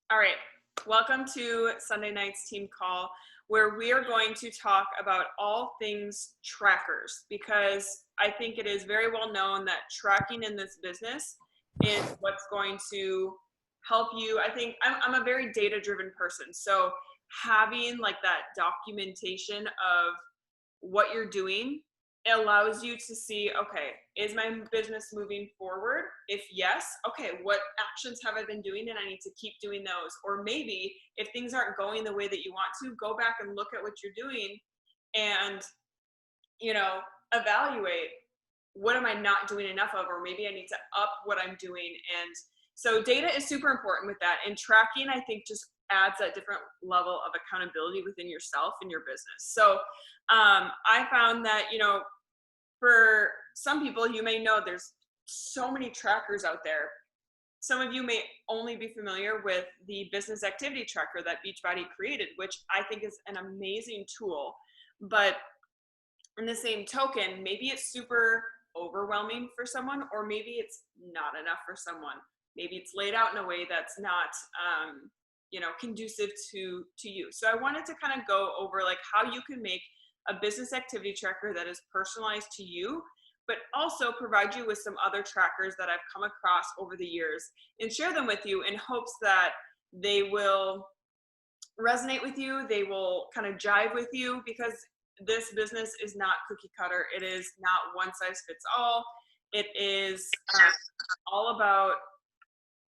All right, welcome to Sunday night's team call, where we are going to talk about all things trackers, because I think it is very well known that tracking in this business is what's going to help you. I think I'm a very data driven person. So having like that documentation of what you're doing, it allows you to see, okay, is my business moving forward? If yes, okay, what actions have I been doing and I need to keep doing those? Or maybe if things aren't going the way that you want to, go back and look at what you're doing and, you know, evaluate, what am I not doing enough of, or maybe I need to up what I'm doing. And so data is super important with that. And tracking, I think, just adds that different level of accountability within yourself and your business. So I found that, for some people, you may know there's so many trackers out there. Some of you may only be familiar with the business activity tracker that Beachbody created, which I think is an amazing tool. But in the same token, maybe it's super overwhelming for someone, or maybe it's not enough for someone. Maybe it's laid out in a way that's not, conducive to you. So I wanted to kind of go over like how you can make a business activity tracker that is personalized to you, but also provide you with some other trackers that I've come across over the years and share them with you in hopes that they will resonate with you, they will kind of jive with you, because this business is not cookie cutter. It is not one size fits all. It is all about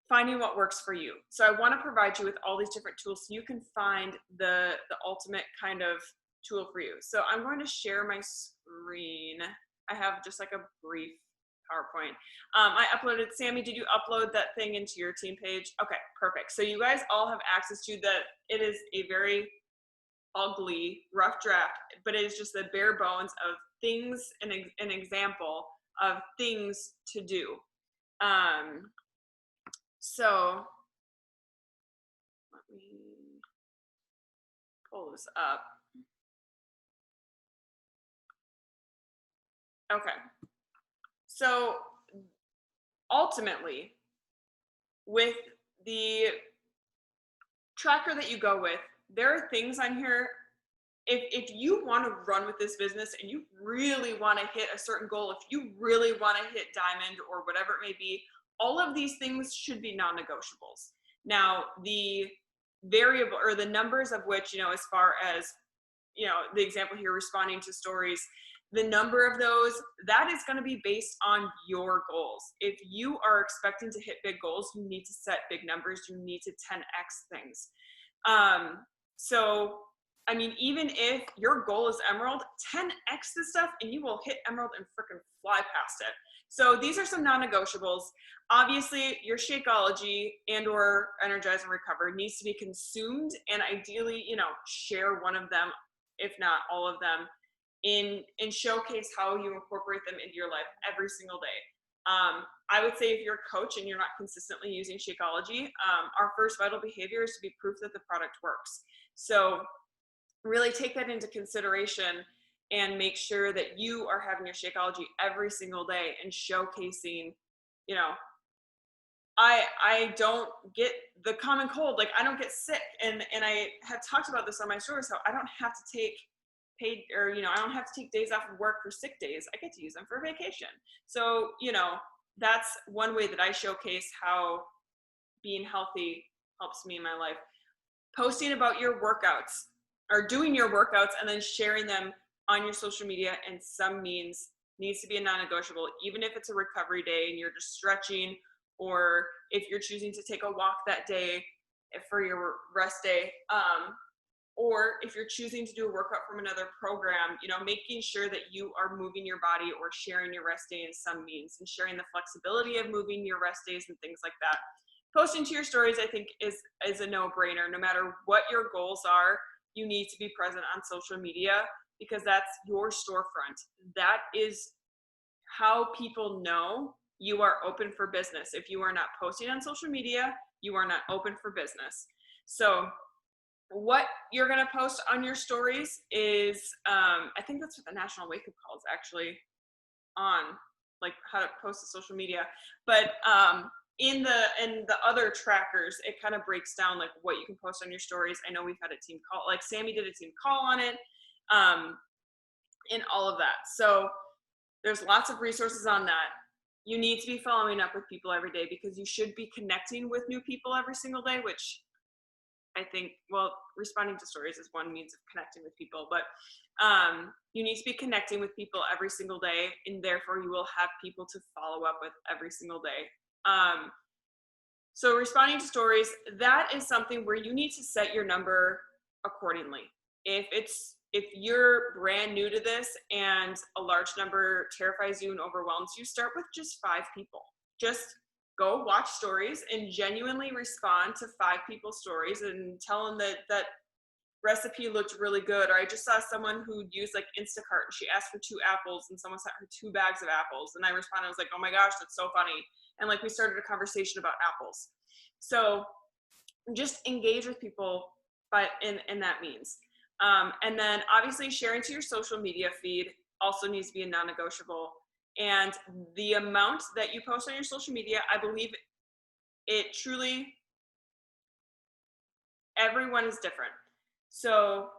finding what works for you. So I want to provide you with all these different tools so you can find the ultimate kind of tool for you. So I'm going to share my screen. I have just like a brief PowerPoint. I uploaded, Sammy, did you upload that thing into your team page? Okay, perfect. So you guys all have access to that. It is a very ugly, rough draft, but it is just the bare bones of things, an example of things to do. So let me pull this up. Okay. So ultimately, with the tracker that you go with, there are things on here. If you want to run with this business and you really want to hit a certain goal, if you really want to hit diamond or whatever it may be, all of these things should be non-negotiables. Now, the variable or the numbers of which, as far as, the example here, responding to stories, the number of those, that is going to be based on your goals. If you are expecting to hit big goals, you need to set big numbers. You need to 10x things. So, I mean, even if your goal is Emerald, 10x this stuff and you will hit Emerald and freaking fly past it. So these are some non-negotiables. Obviously, your Shakeology and or Energize and Recover needs to be consumed, and ideally, share one of them, if not all of them, and showcase how you incorporate them into your life every single day. I would say if you're a coach and you're not consistently using Shakeology, our first vital behavior is to be proof that the product works. So really take that into consideration and make sure that you are having your Shakeology every single day and showcasing, I don't get the common cold. Like, I don't get sick. And I have talked about this on my stories, how I don't have to take paid, or I don't have to take days off of work for sick days. I get to use them for vacation. So that's one way that I showcase how being healthy helps me in my life. Posting about your workouts, or doing your workouts and then sharing them on your social media in some means, needs to be a non-negotiable, even if it's a recovery day and you're just stretching, or if you're choosing to take a walk that day for your rest day, or if you're choosing to do a workout from another program, making sure that you are moving your body or sharing your rest day in some means, and sharing the flexibility of moving your rest days and things like that. Posting to your stories, I think, is a no-brainer. No matter what your goals are, you need to be present on social media, because that's your storefront. That is how people know you are open for business. If you are not posting on social media, you are not open for business. So what you're going to post on your stories is, I think that's what the National Wake Up Call is actually on, like how to post to social media. But in the other trackers, it kind of breaks down like what you can post on your stories. I know we've had a team call, like Sammy did a team call on it, and all of that. So there's lots of resources on that. You need to be following up with people every day because you should be connecting with new people every single day, which I think, well, responding to stories is one means of connecting with people, but you need to be connecting with people every single day, and therefore you will have people to follow up with every single day. So responding to stories, that is something where you need to set your number accordingly. If you're brand new to this and a large number terrifies you and overwhelms you, start with just 5 people. Just go watch stories and genuinely respond to 5 people's stories and tell them that recipe looked really good. Or I just saw someone who used like Instacart and she asked for 2 apples and someone sent her 2 bags of apples. And I responded, I was like, oh my gosh, that's so funny. And like we started a conversation about apples. So just engage with people in that means. And then obviously sharing to your social media feed also needs to be a non-negotiable. And the amount that you post on your social media, I believe it truly, everyone is different. So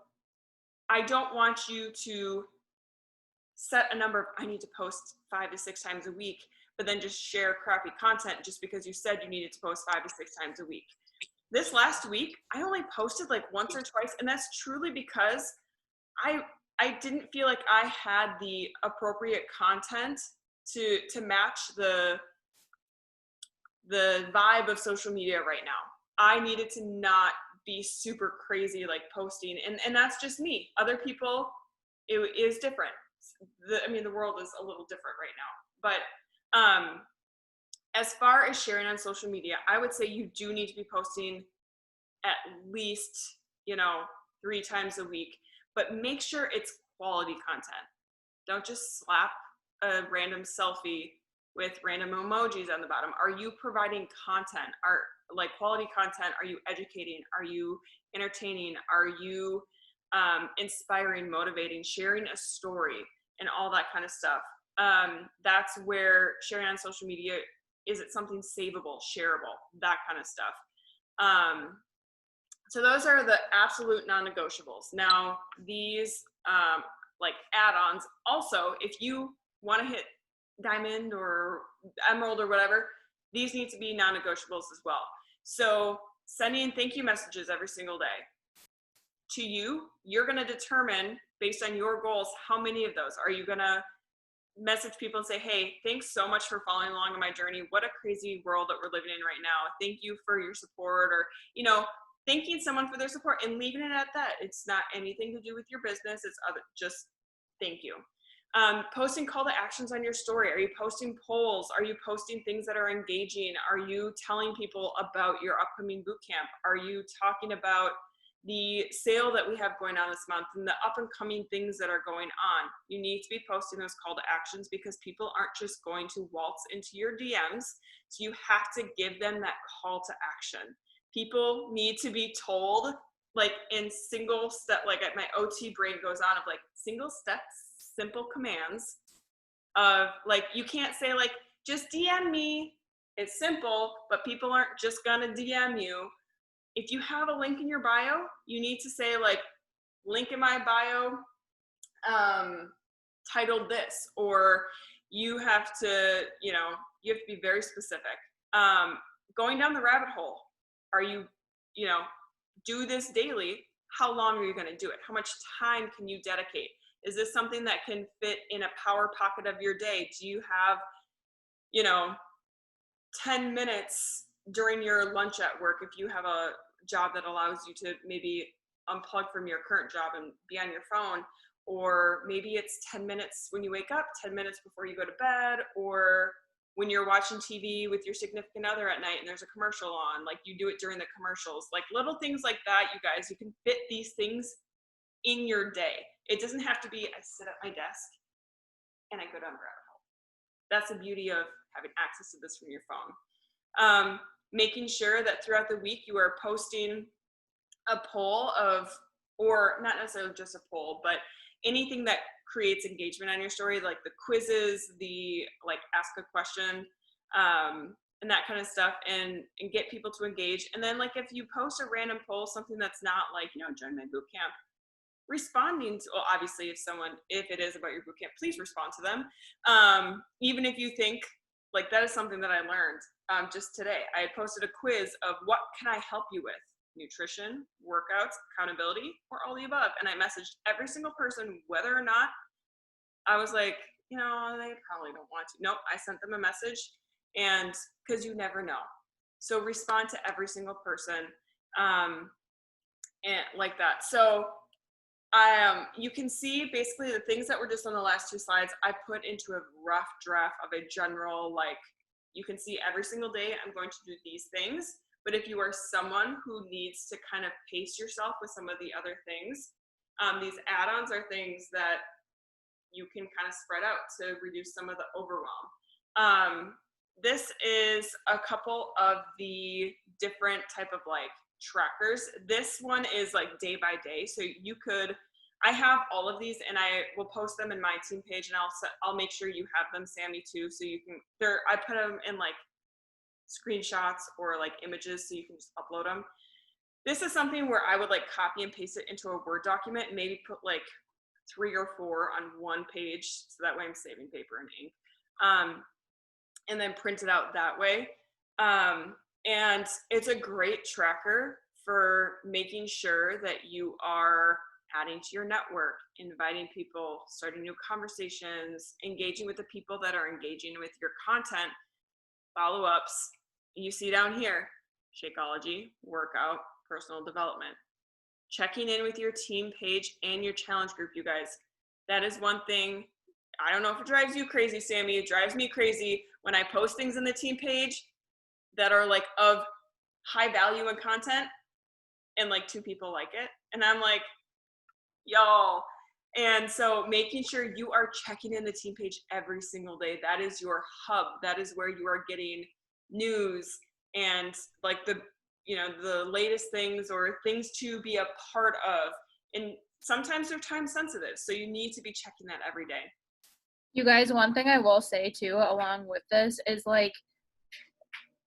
I don't want you to set a number of, I need to post 5 to 6 times a week, but then just share crappy content just because you said you needed to post 5 to 6 times a week. This last week, I only posted like once or twice, and that's truly because I didn't feel like I had the appropriate content to match the vibe of social media right now. I needed to not be super crazy like posting, and that's just me. Other people, it is different. The world is a little different right now. But as far as sharing on social media, I would say you do need to be posting at least 3 times a week, but make sure it's quality content. Don't just slap a random selfie with random emojis on the bottom. Are you providing content? Are like quality content? Are you educating? Are you entertaining? Are you inspiring, motivating, sharing a story, and all that kind of stuff? That's where sharing on social media, is it something savable, shareable, that kind of stuff. So those are the absolute non-negotiables. Now these like add-ons, also, if you want to hit diamond or emerald or whatever, these need to be non-negotiables as well. So sending thank you messages every single day to you, you're going to determine based on your goals, how many of those are you going to message people and say, hey, thanks so much for following along on my journey. What a crazy world that we're living in right now. Thank you for your support, or, thanking someone for their support and leaving it at that. It's not anything to do with your business. It's just thank you. Posting call to actions on your story. Are you posting polls? Are you posting things that are engaging? Are you telling people about your upcoming boot camp? Are you talking about the sale that we have going on this month and the up and coming things that are going on? You need to be posting those call to actions because people aren't just going to waltz into your DMs. So you have to give them that call to action. People need to be told, like in single step, like my OT brain goes on of like single steps, simple commands of like, you can't say like, just DM me. It's simple, but people aren't just gonna DM you. If you have a link in your bio, you need to say like, link in my bio, titled this, or you have to, you have to be very specific. Going down the rabbit hole. Are you, do this daily? How long are you going to do it? How much time can you dedicate? Is this something that can fit in a power pocket of your day? Do you have, 10 minutes during your lunch at work if you have a job that allows you to maybe unplug from your current job and be on your phone? Or maybe it's 10 minutes when you wake up, 10 minutes before you go to bed, or when you're watching TV with your significant other at night and there's a commercial on, like you do it during the commercials, like little things like that, you guys, you can fit these things in your day. It doesn't have to be, I sit at my desk and I go down the rabbit hole. That's the beauty of having access to this from your phone. Making sure that throughout the week you are posting a poll or not necessarily just a poll, but anything that creates engagement on your story, like the quizzes, the like ask a question, and that kind of stuff, and get people to engage. And then like if you post a random poll, something that's not like, join my boot camp, responding to, well, obviously if it is about your boot camp, please respond to them. Even if you think, like, that is something that I learned just today. I posted a quiz of what can I help you with? Nutrition, workouts, accountability, or all the above. And I messaged every single person, whether or not I was like, they probably don't want to. Nope, I sent them a message, and because you never know. So respond to every single person, and like that. So you can see basically the things that were just on the last 2 slides, I put into a rough draft of a general, like, you can see every single day I'm going to do these things. But if you are someone who needs to kind of pace yourself with some of the other things, these add-ons are things that you can kind of spread out to reduce some of the overwhelm. This is a couple of the different type of like trackers. This one is like day by day. So I have all of these, and I will post them in my team page, and I'll make sure you have them, Sammy, too. So you can, I put them in like screenshots or like images, so you can just upload them. This is something where I would like copy and paste it into a Word document, and maybe put like 3 or 4 on one page, so that way I'm saving paper and ink, and then print it out that way. And it's a great tracker for making sure that you are adding to your network, inviting people, starting new conversations, engaging with the people that are engaging with your content, follow-ups. You see down here, Shakeology, workout, personal development. Checking in with your team page and your challenge group, you guys. That is one thing. I don't know if it drives you crazy, Sammy. It drives me crazy when I post things in the team page that are like of high value and content, and like 2 people like it. And I'm like, y'all. And so making sure you are checking in the team page every single day. That is your hub. That is where you are getting news and like the latest things or things to be a part of. And sometimes they're time sensitive, so you need to be checking that every day. You guys, one thing I will say too, along with this, is like,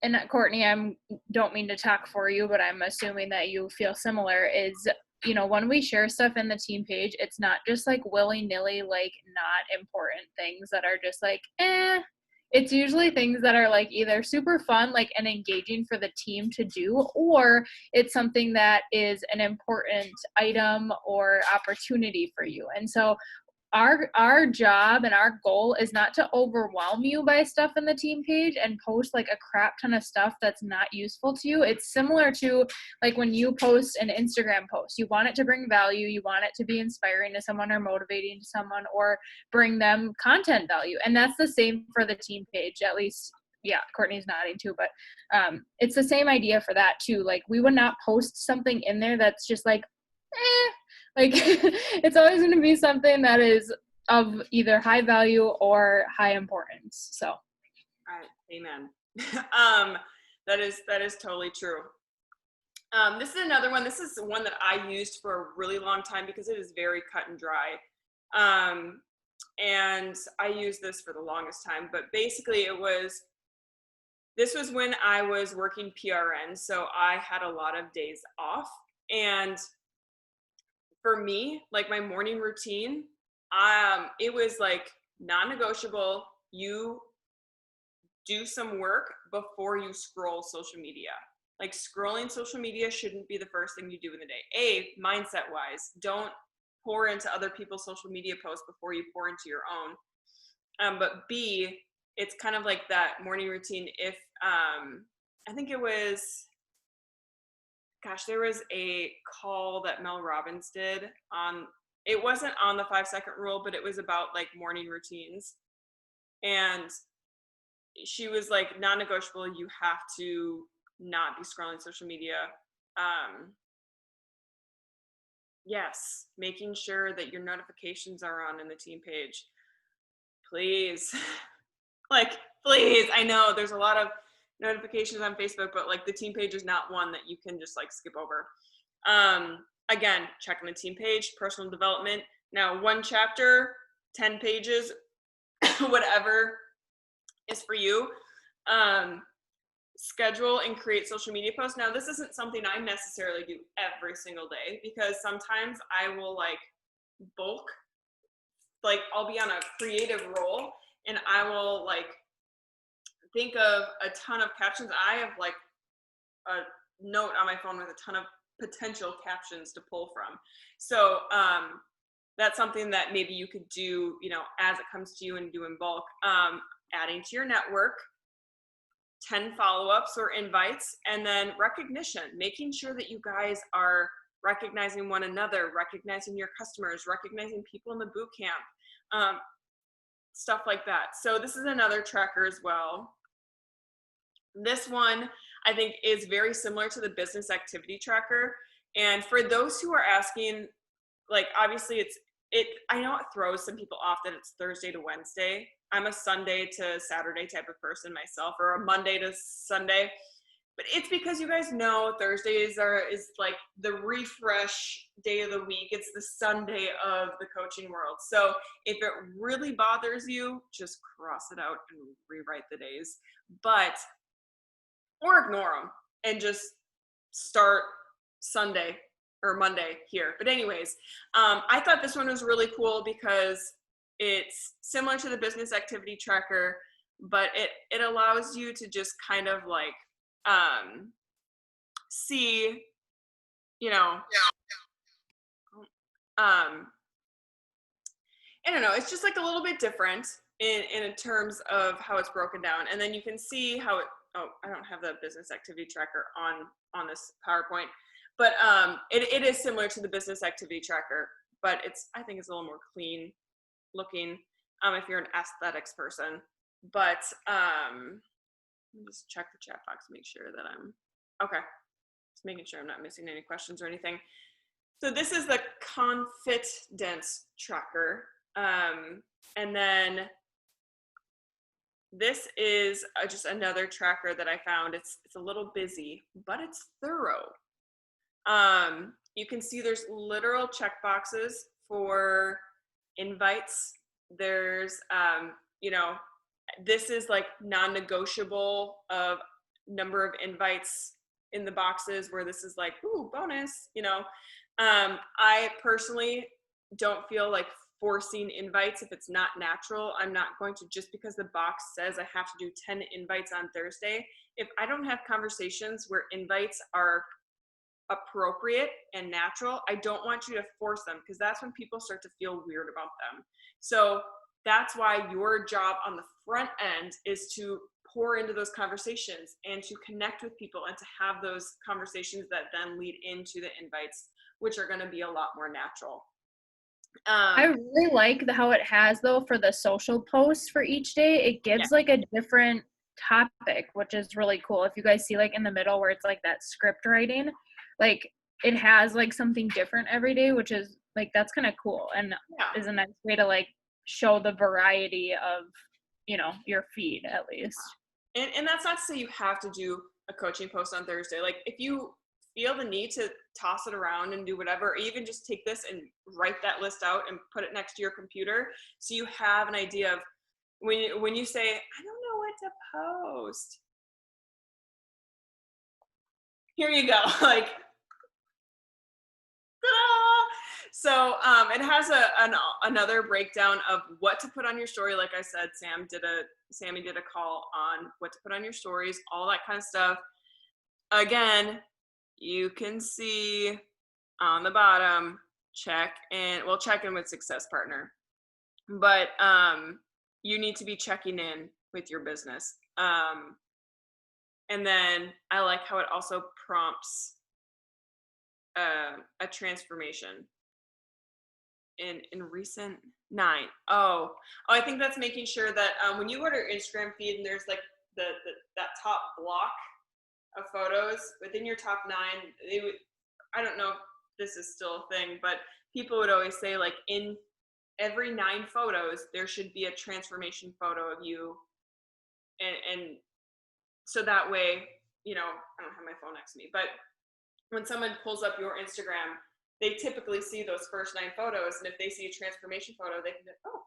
and Courtney, don't mean to talk for you, but I'm assuming that you feel similar, is, when we share stuff in the team page, it's not just like willy-nilly, like not important things that are just like, It's usually things that are like either super fun, like, and engaging for the team to do, or it's something that is an important item or opportunity for you. And so our job and our goal is not to overwhelm you by stuff in the team page and post like a crap ton of stuff that's not useful to you. It's similar to like when you post an Instagram post, you want it to bring value, you want it to be inspiring to someone or motivating to someone or bring them content value. And that's the same for the team page, at least. Yeah, Courtney's nodding too, but it's the same idea for that too. Like, we would not post something in there that's just like, like it's always going to be something that is of either high value or high importance. So, all right, amen. That is totally true. This is another one. This is one that I used for a really long time because it is very cut and dry. And I used this for the longest time, but basically this was when I was working PRN. So I had a lot of days off, and for me, like my morning routine, it was like non-negotiable. You do some work before you scroll social media. Like, scrolling social media shouldn't be the first thing you do in the day. Mindset wise, don't pour into other people's social media posts before you pour into your own. But B, it's kind of like that morning routine. If I think it was, there was a call that Mel Robbins did it wasn't on the 5-second rule, but it was about like morning routines. And she was like, non-negotiable, you have to not be scrolling social media. Yes, making sure that your notifications are on in the team page. Please. Please. I know there's a lot of notifications on Facebook, but like the team page is not one that you can just like skip over. Again, checking the team page, personal development. Now, 1 chapter, 10 pages, whatever is for you. schedule and create social media posts. Now, this isn't something I necessarily do every single day because sometimes I will like bulk, like I'll be on a creative roll and I will like think of a ton of captions. I have like a note on my phone with a ton of potential captions to pull from. So that's something that maybe you could do, you know, as it comes to you and do in bulk. Adding to your network, 10 follow-ups or invites, and then recognition, making sure that you guys are recognizing one another, recognizing your customers, recognizing people in the boot camp, stuff like that. So this is another tracker as well. This one I think is very similar to the business activity tracker. And for those who are asking, like obviously I know it throws some people off that it's Thursday to Wednesday. I'm a Sunday to Saturday type of person myself, or a Monday to Sunday. But it's because you guys know Thursdays is like the refresh day of the week. It's the Sunday of the coaching world. So if it really bothers you, just cross it out and rewrite the days. Or ignore them and just start Sunday or Monday here. But anyways, I thought this one was really cool because it's similar to the business activity tracker, but it allows you to just kind of like see, you know, I don't know, it's just like a little bit different in terms of how it's broken down. And then you can see how I don't have the business activity tracker on this PowerPoint, but it is similar to the business activity tracker, but I think it's a little more clean looking if you're an aesthetics person. But let me just check the chat box, make sure that I'm okay. Just making sure I'm not missing any questions or anything. So this is the Confidence tracker, and then this is just another tracker that I found. It's a little busy, but it's thorough. You can see there's literal check boxes for invites. There's, you know, this is like non-negotiable of number of invites in the boxes, where this is like, ooh, bonus, you know. I personally don't feel like forcing invites if it's not natural. I'm not going to, just because the box says I have to do 10 invites on Thursday. If I don't have conversations where invites are appropriate and natural, I don't want you to force them, because that's when people start to feel weird about them. So that's why your job on the front end is to pour into those conversations and to connect with people and to have those conversations that then lead into the invites, which are going to be a lot more natural. I really like how it has, though, for the social posts for each day, it gives like a different topic, which is really cool. If you guys see like in the middle where it's like that script writing, like it has like something different every day, which is like, that's kind of cool and is a nice way to like show the variety of, you know, your feed at least. And that's not to say you have to do a coaching post on Thursday. Like if you feel the need to toss it around and do whatever, or even just take this and write that list out and put it next to your computer, so you have an idea of when you say, I don't know what to post, here you go. Like, ta-da! So it has another breakdown of what to put on your story. Like I said, Sammy did a call on what to put on your stories, all that kind of stuff. Again, you can see on the bottom, check in with Success Partner. But you need to be checking in with your business. And then I like how it also prompts a transformation in recent 9. I think that's making sure that when you go to your Instagram feed and there's like that top block of photos within your top 9, I don't know if this is still a thing, but people would always say like in every 9 photos there should be a transformation photo of you, and so that way, you know, I don't have my phone next to me, but when someone pulls up your Instagram, they typically see those first 9 photos, and if they see a transformation photo, they can go, oh,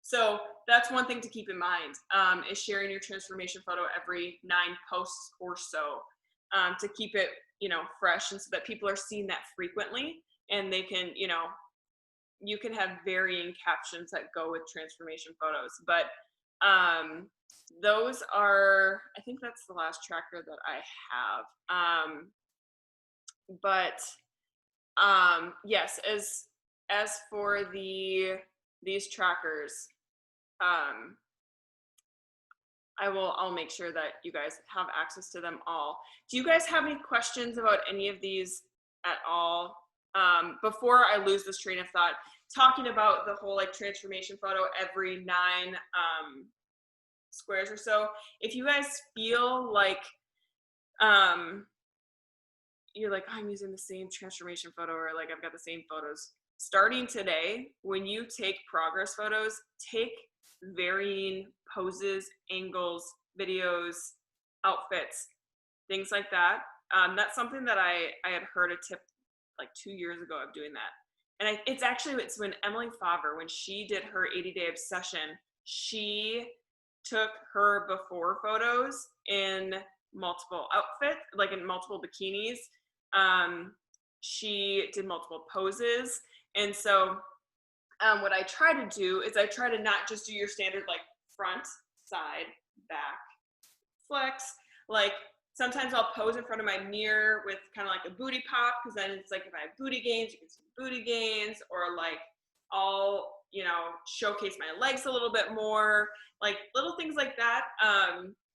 So that's one thing to keep in mind, is sharing your transformation photo every 9 posts or so, to keep it, fresh, and so that people are seeing that frequently, and they can, you can have varying captions that go with transformation photos. But those are, I think that's the last tracker that I have. But yes, as for these trackers, um, I'll make sure that you guys have access to them all. Do you guys have any questions about any of these at all? Before I lose this train of thought, talking about the whole like transformation photo every 9 squares or so. If you guys feel like you're like, oh, I'm using the same transformation photo, or like I've got the same photos, starting today, when you take progress photos, take varying poses, angles, videos, outfits, things like that. That's something that I had heard a tip like 2 years ago of doing that. And it's when Emily Favre, when she did her 80-day obsession, she took her before photos in multiple outfits, like in multiple bikinis. She did multiple poses. And so what I try to do is I try to not just do your standard like front, side, back, flex. Like sometimes I'll pose in front of my mirror with kind of like a booty pop, because then it's like if I have booty gains, you can see booty gains, or like I'll, showcase my legs a little bit more, like little things like that.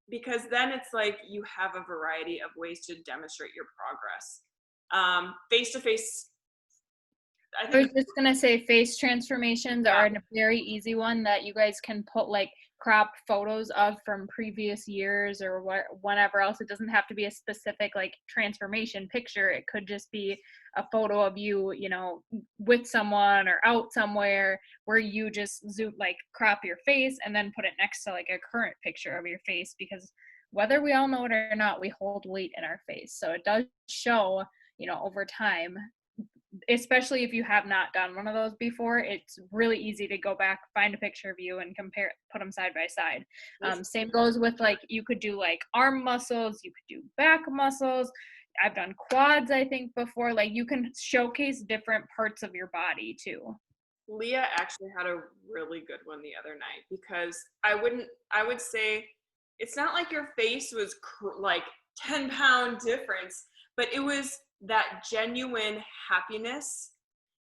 Because then it's like you have a variety of ways to demonstrate your progress. Face to face, I was just gonna say face transformations are a very easy one that you guys can put like cropped photos of from previous years or whatever else. It doesn't have to be a specific like transformation picture. It could just be a photo of you, with someone or out somewhere where you just crop your face and then put it next to like a current picture of your face, because whether we all know it or not, we hold weight in our face. So it does show, over time. Especially if you have not done one of those before, it's really easy to go back, find a picture of you and compare, put them side by side. Same goes with like, you could do like arm muscles, you could do back muscles. I've done quads, I think, before. Like you can showcase different parts of your body too. Leah actually had a really good one the other night, because I would say it's not like your face was like 10-pound difference, but it was that genuine happiness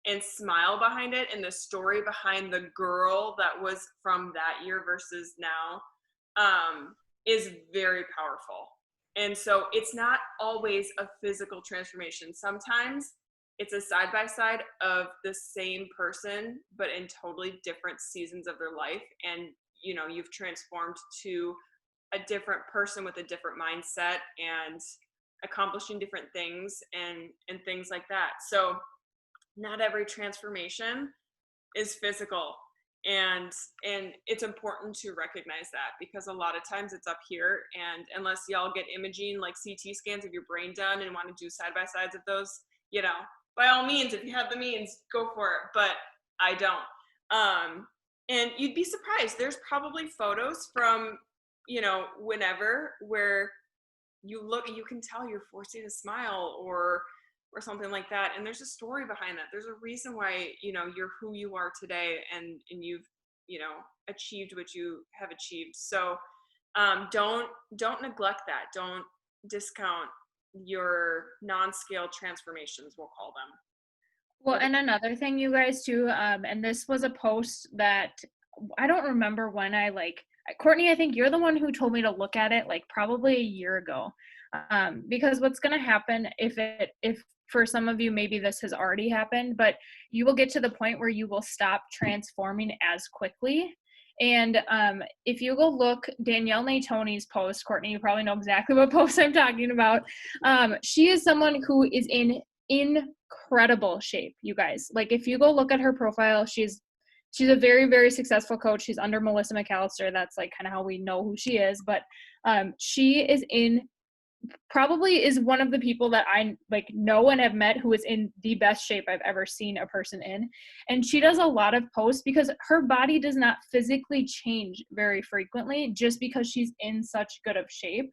and smile behind it, and the story behind the girl that was from that year versus now, is very powerful. And so it's not always a physical transformation. Sometimes it's a side by side of the same person, but in totally different seasons of their life. And, you've transformed to a different person with a different mindset and accomplishing different things and things like that. So not every transformation is physical, and it's important to recognize that, because a lot of times it's up here, and unless y'all get imaging like CT scans of your brain done and want to do side by sides of those, by all means, if you have the means, go for it, but I don't. And you'd be surprised, there's probably photos from whenever, where you look, you can tell you're forcing a smile or something like that, and there's a story behind that. There's a reason why you're who you are today, and you've achieved what you have achieved. So don't neglect that. Don't discount your non-scale transformations, we'll call them. Well, and another thing, you guys too, and this was a post that I don't remember when Courtney, I think you're the one who told me to look at it like probably a year ago. Because what's going to happen if for some of you, maybe this has already happened, but you will get to the point where you will stop transforming as quickly. And if you go look, Danielle Natoni's post, Courtney, you probably know exactly what post I'm talking about. She is someone who is in incredible shape, you guys. Like if you go look at her profile, she's a very, very successful coach. She's under Melissa McAllister. That's like kind of how we know who she is. But she is in probably is one of the people that I like know and have met who is in the best shape I've ever seen a person in. And she does a lot of posts because her body does not physically change very frequently just because she's in such good of shape.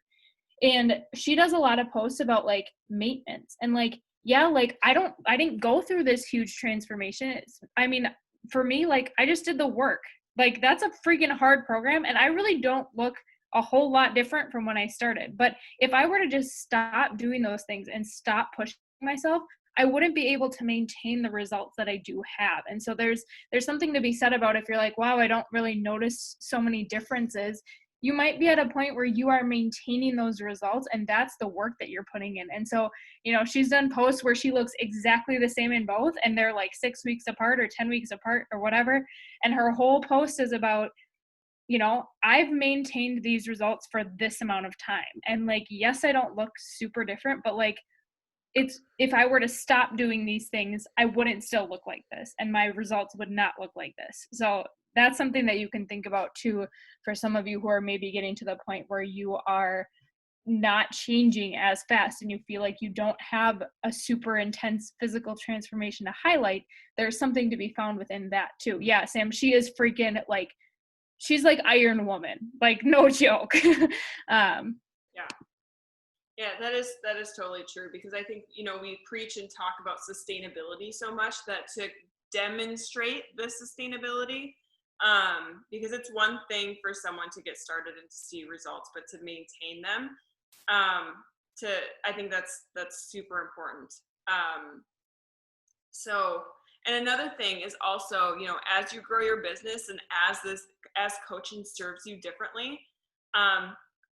And she does a lot of posts about like maintenance and like, yeah, like I didn't go through this huge transformation. I mean, for me, like I just did the work. Like that's a freaking hard program and I really don't look a whole lot different from when I started. But if I were to just stop doing those things and stop pushing myself, I wouldn't be able to maintain the results that I do have. And so there's something to be said about if you're like, wow, I don't really notice so many differences. You might be at a point where you are maintaining those results and that's the work that you're putting in. And so, she's done posts where she looks exactly the same in both and they're like 6 weeks apart or 10 weeks apart or whatever. And her whole post is about, I've maintained these results for this amount of time. And like, yes, I don't look super different, but like if I were to stop doing these things, I wouldn't still look like this and my results would not look like this. So that's something that you can think about too, for some of you who are maybe getting to the point where you are not changing as fast and you feel like you don't have a super intense physical transformation to highlight. There's something to be found within that too. Yeah, Sam, she is freaking like, she's like Iron Woman, like no joke. Yeah, that is totally true because I think, we preach and talk about sustainability so much that to demonstrate the sustainability, because it's one thing for someone to get started and to see results, but to maintain them, I think that's super important. So, and another thing is also, as you grow your business and as coaching serves you differently,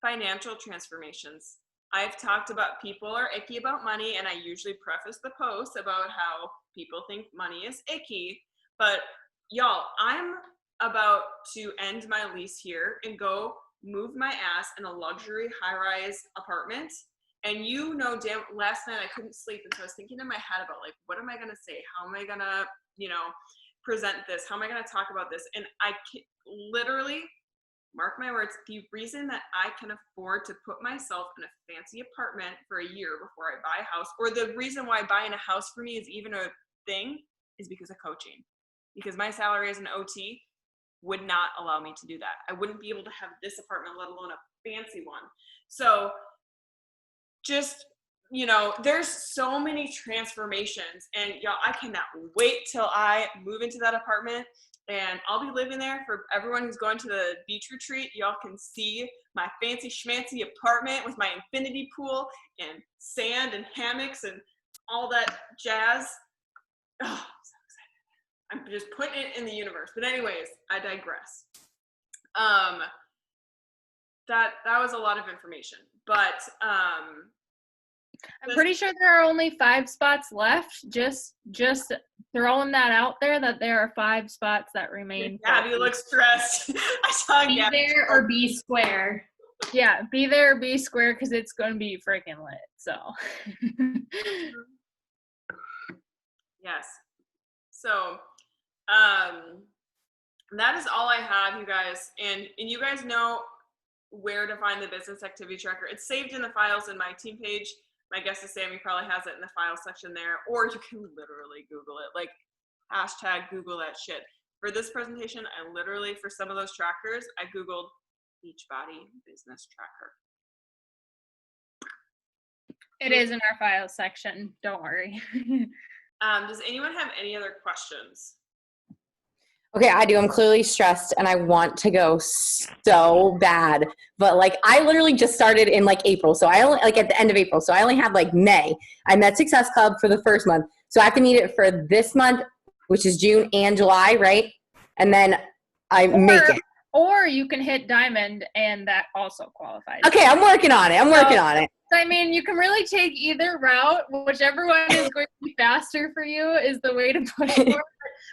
financial transformations. I've talked about people are icky about money, and I usually preface the post about how people think money is icky. But y'all, I'm about to end my lease here and go move my ass in a luxury high-rise apartment. And last night I couldn't sleep, and so I was thinking in my head about like, what am I gonna say? How am I gonna, present this? How am I gonna talk about this? And I literally, mark my words, the reason that I can afford to put myself in a fancy apartment for a year before I buy a house, or the reason why buying a house for me is even a thing, is because of coaching. Because my salary as an OT would not allow me to do that. I wouldn't be able to have this apartment, let alone a fancy one. So just, there's so many transformations, and y'all, I cannot wait till I move into that apartment. And I'll be living there. For everyone who's going to the beach retreat, y'all can see my fancy schmancy apartment with my infinity pool and sand and hammocks and all that jazz. Oh, I'm so excited. I'm just putting it in the universe. But anyways, I digress. That was a lot of information. But I'm pretty sure there are only 5 spots left. Just throwing that out there that there are 5 spots that remain. Gabby looks stressed. I saw Be Gabby. there or be square. Yeah, be there or be square because it's going to be freaking lit. So. Yes. So, that is all I have, you guys. And you guys know where to find the business activity tracker. It's saved in the files in my team page. My guess is Sammy probably has it in the file section there, or you can literally Google it, like hashtag Google that shit. For this presentation, I literally, for some of those trackers, I Googled Beachbody business tracker. It is in our files section. Don't worry. Does anyone have any other questions? Okay, I do. I'm clearly stressed and I want to go so bad. But like I literally just started in like April. So I only like at the end of April. So I only have like May. I'm at Success Club for the first month. So I have to need it for this month, which is June and July, right? And then I make it. Or you can hit Diamond and that also qualifies. Okay, I'm working on it. I mean, you can really take either route. Whichever one is going to be faster for you is the way to push for.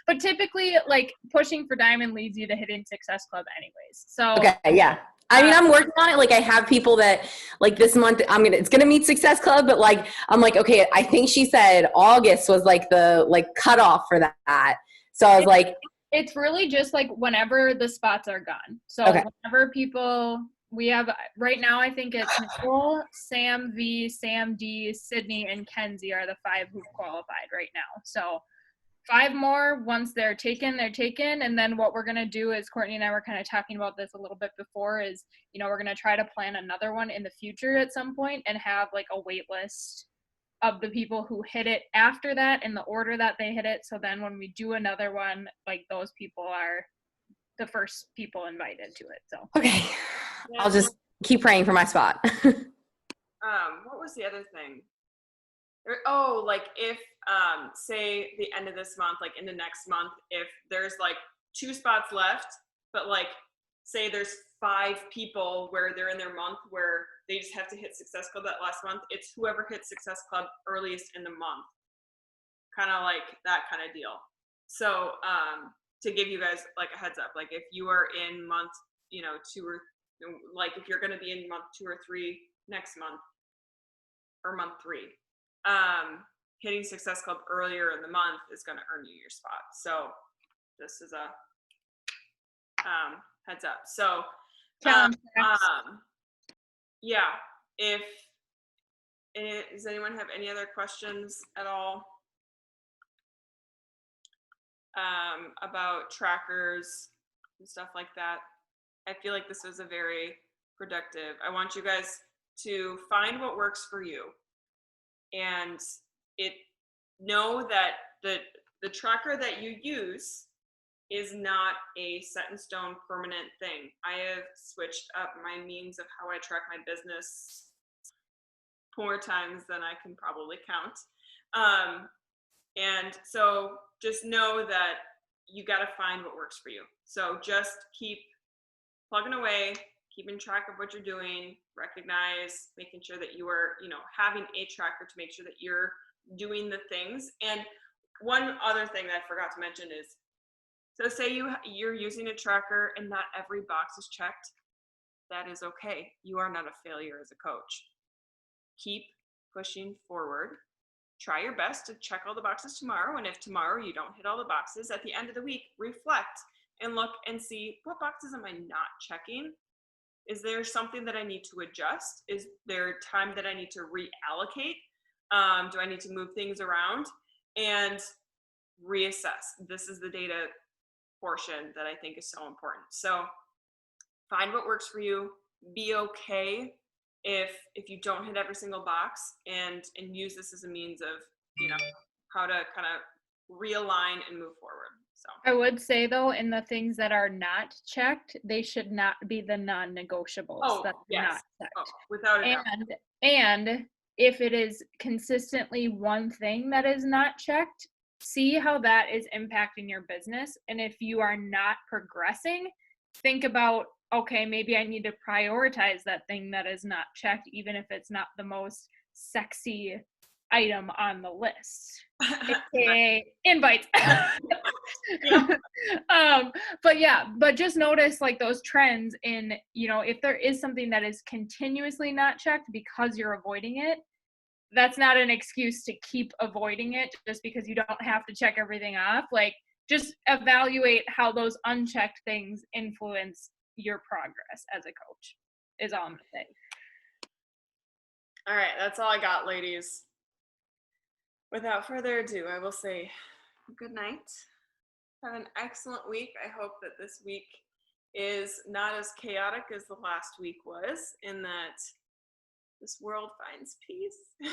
But typically, like, pushing for Diamond leads you to hitting Success Club anyways. So okay, yeah. I mean, I'm working on it. Like, I have people that, like, this month, it's going to meet Success Club, but, like, I'm like, okay, I think she said August was, like, the, like, cutoff for that. So I was like. It's really just, like, whenever the spots are gone. So okay. whenever people We have right now, I think it's Nicole, Sam V, Sam D, Sydney, and Kenzie are the 5 who've qualified right now. So 5 more. Once they're taken, they're taken. And then what we're going to do is, Courtney and I were kind of talking about this a little bit before, is, you know, we're going to try to plan another one in the future at some point and have like a wait list of the people who hit it after that in the order that they hit it. So then when we do another one, like those people are the first people invited to it. So Okay. I'll just keep praying for my spot. What was the other thing? Oh, like if say the end of this month, like in the next month, if there's like 2 spots left, but like say there's 5 people where they're in their month where they just have to hit Success Club that last month, it's whoever hits Success Club earliest in the month, kind of like that kind of deal. So to give you guys like a heads up, like if you are in month, you know, 2 or like if you're going to be in month 2 or 3 next month or month 3, hitting Success Club earlier in the month is going to earn you your spot. So this is a heads up. So yeah, if does anyone have any other questions at all about trackers and stuff like that? I feel like this was a very productive. I want you guys to find what works for you, and know that the tracker that you use is not a set in stone permanent thing. I have switched up my means of how I track my business more times than I can probably count. And so just know that you got to find what works for you. So just keep plugging away, keeping track of what you're doing, recognize, making sure that you are, you know, having a tracker to make sure that you're doing the things. And one other thing that I forgot to mention is, so say you're using a tracker and not every box is checked. That is okay. You are not a failure as a coach. Keep pushing forward. Try your best to check all the boxes tomorrow. And if tomorrow you don't hit all the boxes, at the end of the week, reflect and look and see, what boxes am I not checking? Is there something that I need to adjust? Is there time that I need to reallocate? Do I need to move things around? And reassess. This is the data portion that I think is so important. So find what works for you. Be okay if you don't hit every single box, and use this as a means of, you know, how to kind of realign and move forward. So I would say though, in the things that are not checked, they should not be the non-negotiables. Oh, that are yes. not checked. Oh, without a doubt. And if it is consistently one thing that is not checked, see how that is impacting your business. And if you are not progressing, think about, okay, maybe I need to prioritize that thing that is not checked, even if it's not the most sexy item on the list, aka invites. But just notice like those trends in, you know, if there is something that is continuously not checked because you're avoiding it, that's not an excuse to keep avoiding it just because you don't have to check everything off. Like, just evaluate how those unchecked things influence your progress as a coach is all I'm gonna say. All right, that's all I got, ladies. Without further ado, I will say good night. Have an excellent week. I hope that this week is not as chaotic as the last week was, in that this world finds peace.